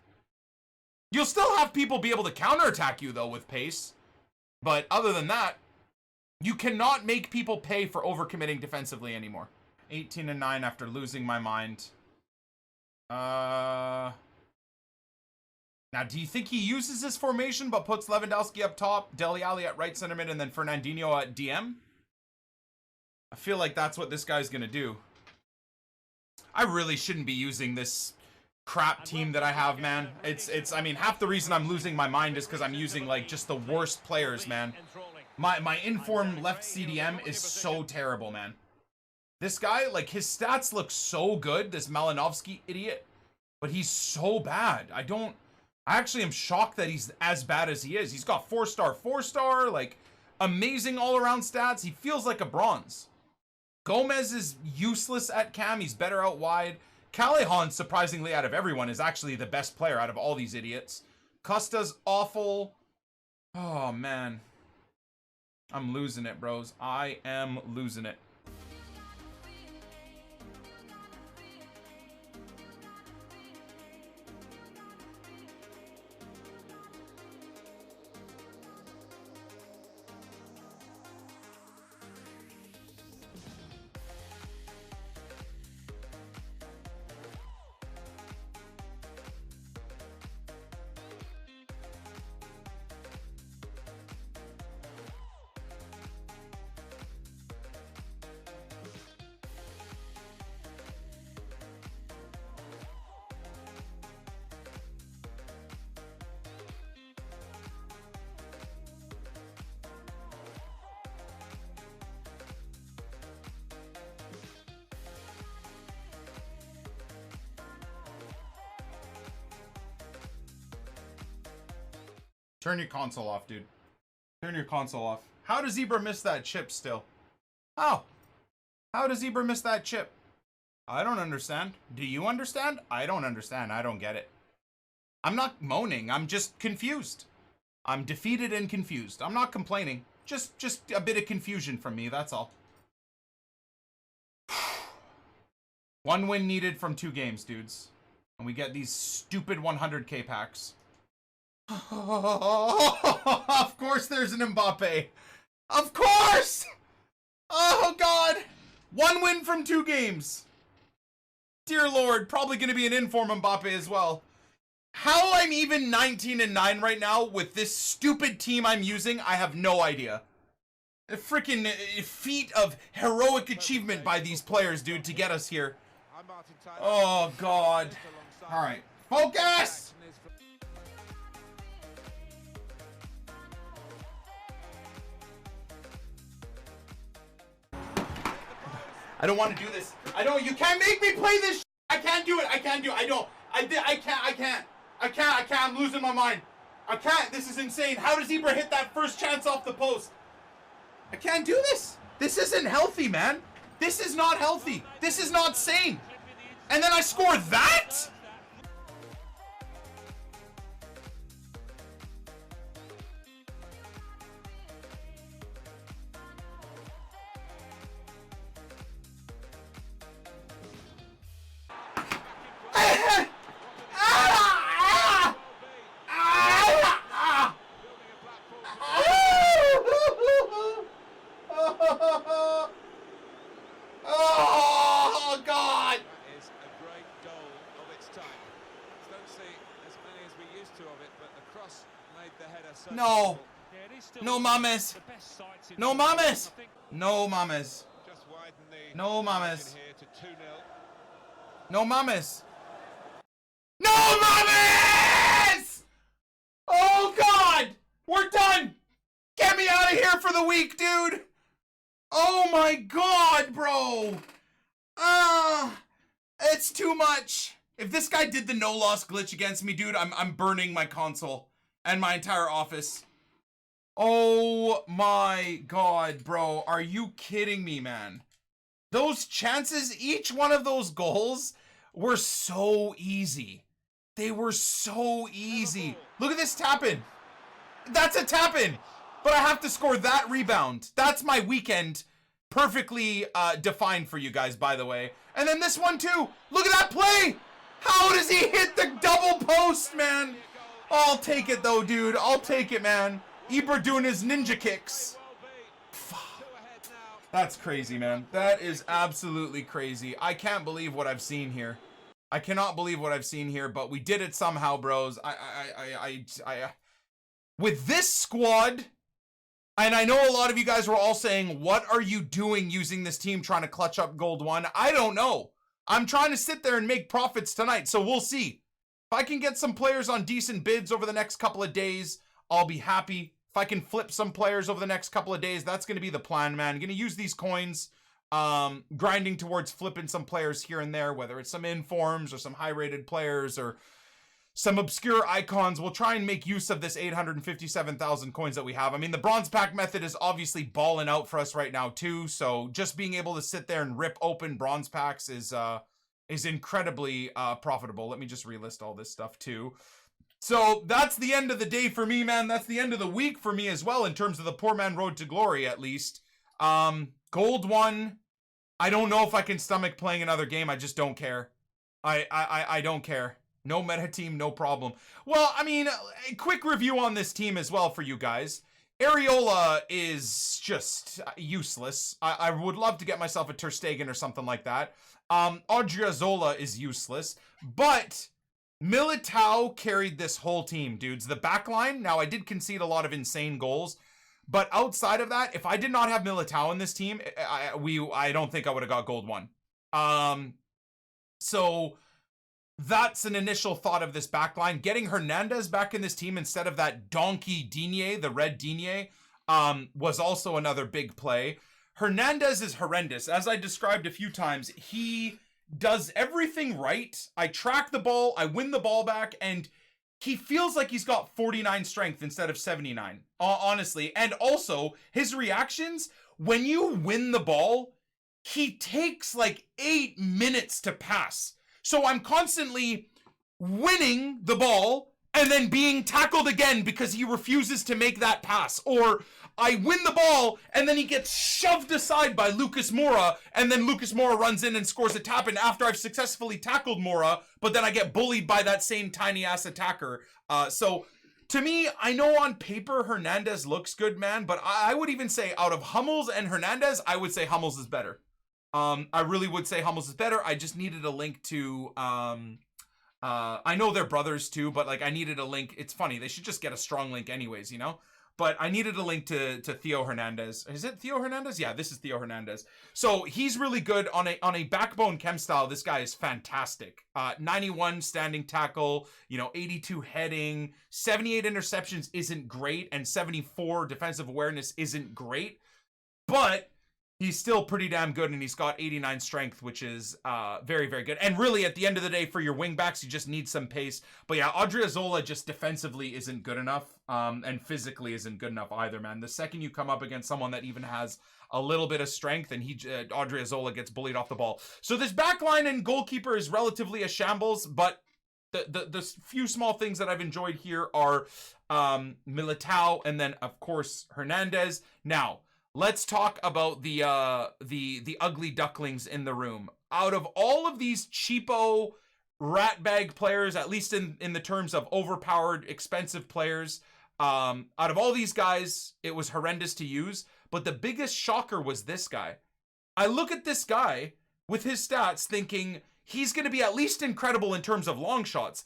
A: You'll still have people be able to counterattack you though with pace, but other than that, you cannot make people pay for overcommitting defensively anymore. 18-9 after losing my mind. Now, do you think he uses this formation but puts Lewandowski up top, Dele Alli at right center mid, and then Fernandinho at DM? I feel like that's what this guy's gonna do. I really shouldn't be using this crap team that I have, man. I mean, half the reason I'm losing my mind is because I'm using like just the worst players, man. My informed left CDM is so terrible, man. This guy, like, his stats look so good, this Malinovsky idiot, but he's so bad. I actually am shocked that he's as bad as he is. He's got 4-star, like, amazing all-around stats. He feels like a bronze. Gomez is useless at cam. He's better out wide. Callahan, surprisingly, out of everyone, is actually the best player out of all these idiots. Costa's awful. Oh, man. I'm losing it, bros. I am losing it. Turn your console off, dude. Turn your console off. How does Zebra miss that chip still? How? How does Zebra miss that chip? I don't understand. Do you understand? I don't understand. I don't get it. I'm not moaning. I'm just confused. I'm defeated and confused. I'm not complaining. Just a bit of confusion from me, that's all. 1 win needed from 2 games, dudes. And we get these stupid 100k packs. Of course there's an Mbappe. Of course! Oh, God. 1 win from 2 games. Dear Lord, probably going to be an inform Mbappe as well. How I'm even 19-9 right now with this stupid team I'm using, I have no idea. A freaking feat of heroic achievement by these players, dude, to get us here. Oh, God. All right. Focus! I don't want to do this. I don't. You can't make me play this. I can't do it. I can't do it. I don't. I can't. I'm losing my mind. I can't. This is insane. How does Zebra hit that first chance off the post? I can't do this. This isn't healthy, man. This is not healthy. This is not sane. And then I score that?
D: see as many as we used to of it, but the cross made the header so
A: No.
D: difficult.
C: Yeah, it is still
A: No
C: one of
A: mames.
C: the best sights in
A: No
C: football, and
A: mames.
C: I think
A: No mames.
D: Just widen the
A: No
D: margin
A: mames.
D: here to 2-0.
A: No mames. No mames! Oh God! We're done! Get me out of here for the week, dude! Oh my God, bro! It's too much. If this guy did the no loss glitch against me, dude, I'm burning my console and my entire office. Oh my God, bro. Are you kidding me, man? Those chances, each one of those goals were so easy. They were so easy. Look at this tap-in. That's a tap-in. But I have to score that rebound. That's my weekend. Perfectly defined for you guys, by the way. And then this one, too. Look at that play. How does he hit the double post, man? I'll take it, though, dude. I'll take it, man. Ibra doing his ninja kicks. That's crazy, man. That is absolutely crazy. I can't believe what I've seen here. I cannot believe what I've seen here, but we did it somehow, bros. With this squad, and I know a lot of you guys were all saying, what are you doing using this team trying to clutch up gold one? I don't know. I'm trying to sit there and make profits tonight, so we'll see. If I can get some players on decent bids over the next couple of days, I'll be happy. If I can flip some players over the next couple of days, that's going to be the plan, man. I'm going to use these coins, grinding towards flipping some players here and there, whether it's some informs or some high-rated players or some obscure icons. We'll try and make use of this 857,000 coins that we have. I mean, the bronze pack method is obviously balling out for us right now, too. So just being able to sit there and rip open bronze packs is incredibly profitable. Let me just relist all this stuff, too. So that's the end of the day for me, man. That's the end of the week for me as well, in terms of the poor man road to glory, at least. Gold one. I don't know if I can stomach playing another game. I just don't care. I don't care. No meta team, no problem. Well, I mean, a quick review on this team as well for you guys. Areola is just useless. I would love to get myself a Ter Stegen or something like that. Odriozola is useless, but Militao carried this whole team, dudes. The backline, now I did concede a lot of insane goals, but outside of that, if I did not have Militao in this team, I don't think I would have got gold one. So that's an initial thought of this backline. Getting Hernandez back in this team instead of that donkey Digne, the red Digne, was also another big play. Hernandez is horrendous. As I described a few times, he does everything right. I track the ball, I win the ball back, and he feels like he's got 49 strength instead of 79, honestly. And also, his reactions, when you win the ball, he takes like 8 minutes to pass. So I'm constantly winning the ball and then being tackled again because he refuses to make that pass. Or I win the ball and then he gets shoved aside by Lucas Moura, and then Lucas Moura runs in and scores a tap in after I've successfully tackled Moura, but then I get bullied by that same tiny ass attacker. So to me, I know on paper Hernandez looks good, man, but I would even say out of Hummels and Hernandez, I would say Hummels is better. I really would say Hummels is better. I just needed a link to, I know they're brothers too, but like I needed a link. It's funny. They should just get a strong link anyways, you know? But I needed a link to Theo Hernandez. Is it Theo Hernandez? Yeah, this is Theo Hernandez. So he's really good on a backbone chem style. This guy is fantastic. 91 standing tackle, 82 heading, 78 interceptions isn't great, and 74 defensive awareness isn't great, but he's still pretty damn good, and he's got 89 strength, which is very, very good. And really, at the end of the day, for your wingbacks, you just need some pace. But yeah, Odriozola just defensively isn't good enough, and physically isn't good enough either, man. The second you come up against someone that even has a little bit of strength, and Odriozola gets bullied off the ball. So this back line and goalkeeper is relatively a shambles, but the few small things that I've enjoyed here are Militao, and then, of course, Hernandez. Now, let's talk about the ugly ducklings in the room. Out of all of these cheapo ratbag players, at least in the terms of overpowered, expensive players, out of all these guys, it was horrendous to use. But the biggest shocker was this guy. I look at this guy with his stats thinking he's going to be at least incredible in terms of long shots.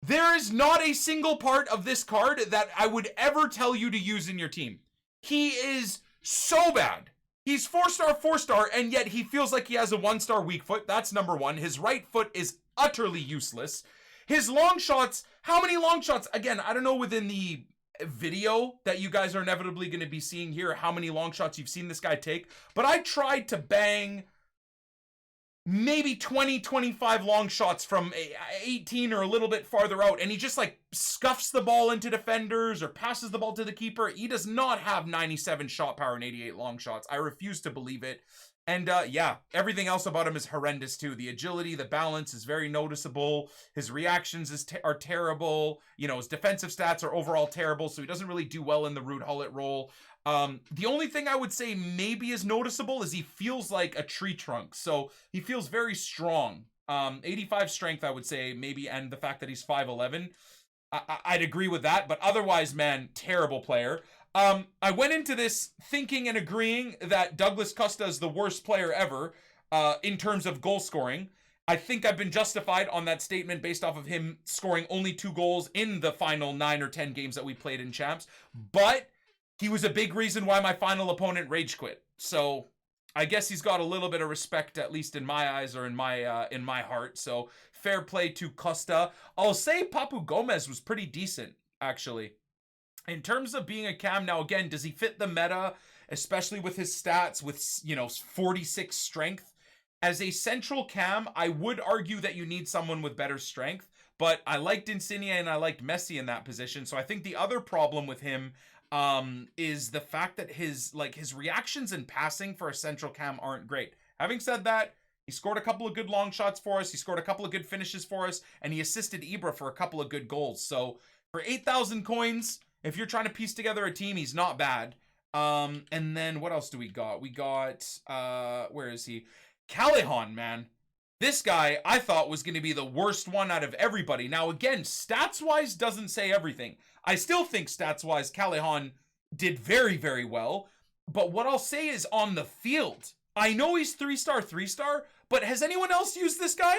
A: There is not a single part of this card that I would ever tell you to use in your team. He is so bad. He's 4-star, 4-star, and yet he feels like he has a 1-star weak foot. That's number one. His right foot is utterly useless. His long shots, how many long shots? Again, I don't know within the video that you guys are inevitably going to be seeing here how many long shots you've seen this guy take, but I tried to bang maybe 20, 25 long shots from 18 or a little bit farther out, and he just like scuffs the ball into defenders or passes the ball to the keeper. He does not have 97 shot power and 88 long shots. I refuse to believe it. And yeah, everything else about him is horrendous too. The agility, the balance is very noticeable. His reactions are terrible. You know, his defensive stats are overall terrible, so he doesn't really do well in the Ruud Gullit role. The only thing I would say maybe is noticeable is he feels like a tree trunk. So he feels very strong. 85 strength, I would say, maybe, and the fact that he's 5'11". I'd agree with that, but otherwise, man, terrible player. I went into this thinking and agreeing that Douglas Costa is the worst player ever in terms of goal scoring. I think I've been justified on that statement based off of him scoring only 2 goals in the final 9 or 10 games that we played in Champs. But he was a big reason why my final opponent rage quit. So I guess he's got a little bit of respect, at least in my eyes or in my heart. So fair play to Costa. I'll say Papu Gomez was pretty decent, actually. In terms of being a cam, now again, does he fit the meta, especially with his stats with, you know, 46 strength? As a central cam, I would argue that you need someone with better strength, but I liked Insigne and I liked Messi in that position. So I think the other problem with him is the fact that his reactions and passing for a central cam aren't great. Having said that, he scored a couple of good long shots for us. He scored a couple of good finishes for us, and he assisted Ibra for a couple of good goals. So for 8,000 coins, if you're trying to piece together a team, he's not bad. And then what else do we got? We got, where is he? Callahan, man. This guy I thought was going to be the worst one out of everybody. Now, again, stats-wise doesn't say everything. I still think stats-wise Callahan did very, very well. But what I'll say is on the field, I know he's 3-star, 3-star, but has anyone else used this guy?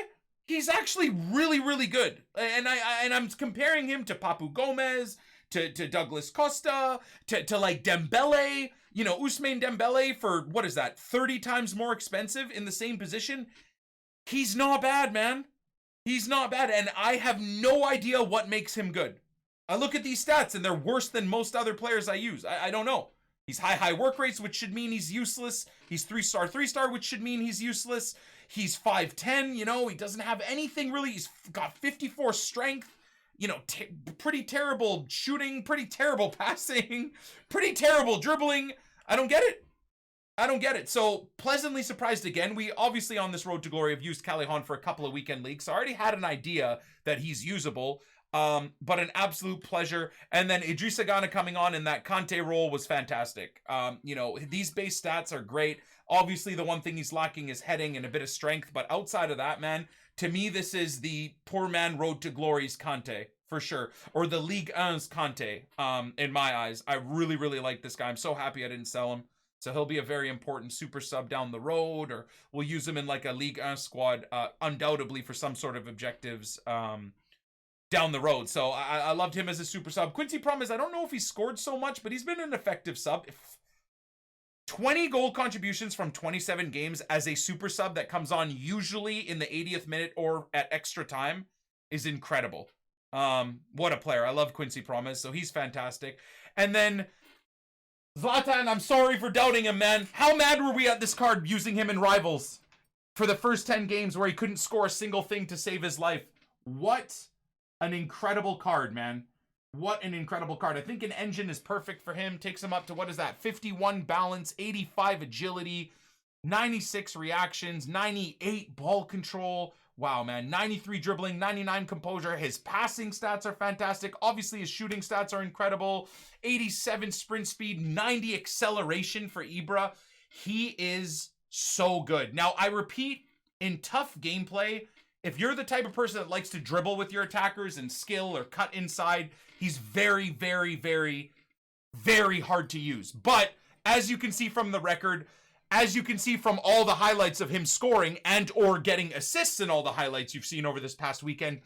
A: He's actually really, really good. And I'm comparing him to Papu Gomez, to Douglas Costa, to like Dembele, you know, Ousmane Dembele for, what is that, 30 times more expensive in the same position. He's not bad, man. He's not bad, and I have no idea what makes him good. I look at these stats, and they're worse than most other players I use. I don't know. He's high work rates, which should mean he's useless. He's 3-star, 3-star, which should mean he's useless. He's 5'10", you know, he doesn't have anything really. He's got 54 strength. You know, pretty terrible shooting, pretty terrible passing, pretty terrible dribbling. I don't get it. I don't get it. So, pleasantly surprised again. We obviously on this road to glory have used Callahan for a couple of weekend leagues, so I already had an idea that he's usable. But an absolute pleasure. And then Idrissa Gana coming on in that Kante role was fantastic. You know, these base stats are great. Obviously, the one thing he's lacking is heading and a bit of strength. But outside of that, man, to me, this is the poor man road to glory's Kante, for sure. Or the Ligue 1's Kante, in my eyes. I really, really like this guy. I'm so happy I didn't sell him. So he'll be a very important super sub down the road, or we'll use him in like a Ligue 1 squad, undoubtedly for some sort of objectives down the road. So I loved him as a super sub. Quincy Promes, I don't know if he scored so much, but he's been an effective sub. 20 goal contributions from 27 games as a super sub that comes on usually in the 80th minute or at extra time is incredible. What a player. I love Quincy Promes, so he's fantastic. And then Zlatan, I'm sorry for doubting him, man. How mad were we at this card using him in Rivals for the first 10 games where he couldn't score a single thing to save his life? What an incredible card, man. What an incredible card. I think an engine is perfect for him. Takes him up to, what is that, 51 balance, 85 agility, 96 reactions, 98 ball control. Wow, man. 93 dribbling, 99 composure. His passing stats are fantastic. Obviously, his shooting stats are incredible. 87 sprint speed, 90 acceleration for Ibra. He is so good. Now, I repeat, in tough gameplay, if you're the type of person that likes to dribble with your attackers and skill or cut inside, he's very, very, very, very hard to use. But as you can see from the record, as you can see from all the highlights of him scoring and or getting assists in all the highlights you've seen over this past weekend,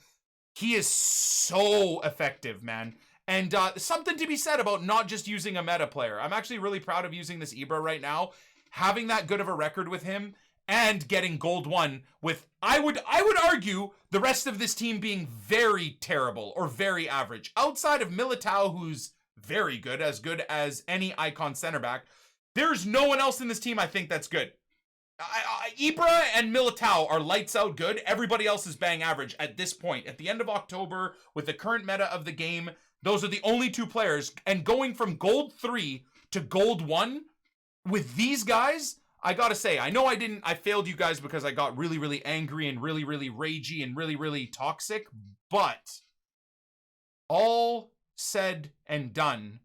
A: He is so effective, man. And something to be said about not just using a meta player. I'm actually really proud of using this Ibra right now. Having that good of a record with him and getting gold 1 with, I would argue, the rest of this team being very terrible or very average. Outside of Militao, who's very good as any icon center back, there's no one else in this team I think that's good. Ibra and Militao are lights out good. Everybody else is bang average at this point. At the end of October, with the current meta of the game, those are the only 2 players. And going from gold 3 to gold 1 with these guys, I gotta say, I know I failed you guys because I got really, really angry and really, really ragey and really, really toxic, but all said and done,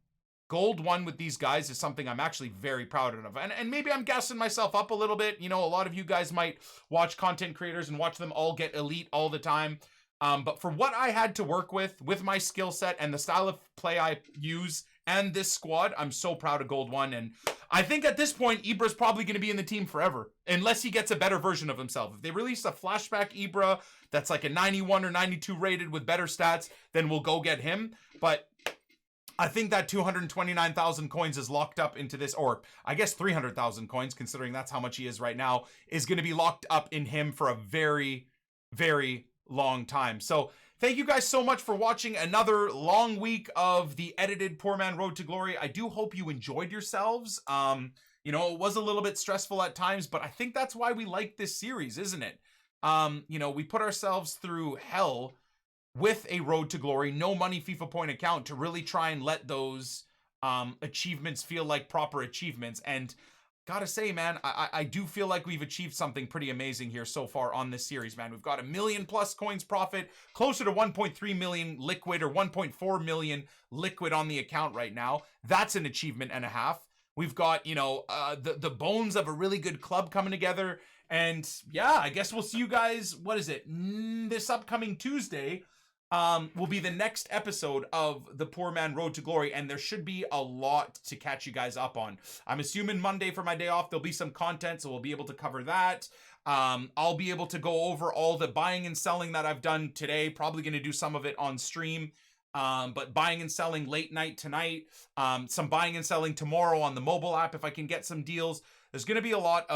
A: gold 1 with these guys is something I'm actually very proud of. And maybe I'm gassing myself up a little bit. You know, a lot of you guys might watch content creators and watch them all get elite all the time. But for what I had to work with my skill set and the style of play I use and this squad, I'm so proud of gold 1. And I think at this point, Ibra's probably going to be in the team forever, unless he gets a better version of himself. If they release a flashback Ibra that's like a 91 or 92 rated with better stats, then we'll go get him. But I think that 229,000 coins is locked up into this, or I guess 300,000 coins, considering that's how much he is right now, is going to be locked up in him for a very, very long time. So thank you guys so much for watching another long week of the edited Poor Man Road to Glory. I do hope you enjoyed yourselves. You know, it was a little bit stressful at times, but I think that's why we like this series, isn't it? You know, we put ourselves through hell with a Road to Glory, no money FIFA point account to really try and let those achievements feel like proper achievements. And gotta say, man, I do feel like we've achieved something pretty amazing here so far on this series, man. We've got 1 million plus coins profit, closer to 1.3 million liquid or 1.4 million liquid on the account right now. That's an achievement and a half. We've got, you know, the bones of a really good club coming together. And yeah, I guess we'll see you guys, what is it, this upcoming Tuesday will be the next episode of the Poor Man Road to Glory, and there should be a lot to catch you guys up on. I'm assuming Monday for my day off, there'll be some content, so we'll be able to cover that. I'll be able to go over all the buying and selling that I've done today, probably going to do some of it on stream. But buying and selling late night tonight, some buying and selling tomorrow on the mobile app if I can get some deals. There's going to be a lot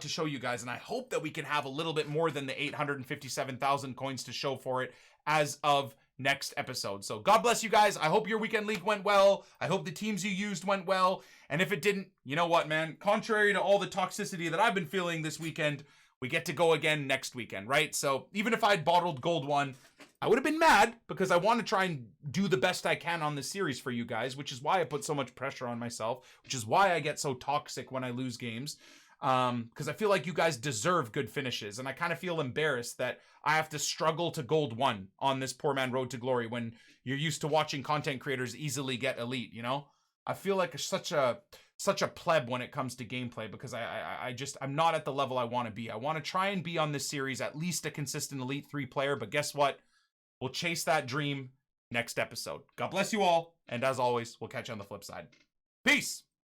A: to show you guys, and I hope that we can have a little bit more than the 857,000 coins to show for it as of next episode. So God bless you guys. I hope your weekend league went well. I hope the teams you used went well. And if it didn't, you know what, man? Contrary to all the toxicity that I've been feeling this weekend, we get to go again next weekend, right? So even if I'd bottled gold 1, I would have been mad because I want to try and do the best I can on this series for you guys, which is why I put so much pressure on myself, which is why I get so toxic when I lose games. Because I feel like you guys deserve good finishes, and I kind of feel embarrassed that I have to struggle to gold 1 on this Poor Man Road to Glory when you're used to watching content creators easily get elite, you know? I feel like such a pleb when it comes to gameplay because I'm not at the level I want to be. I want to try and be on this series at least a consistent Elite 3 player, but guess what? We'll chase that dream next episode. God bless you all, and as always, we'll catch you on the flip side. Peace!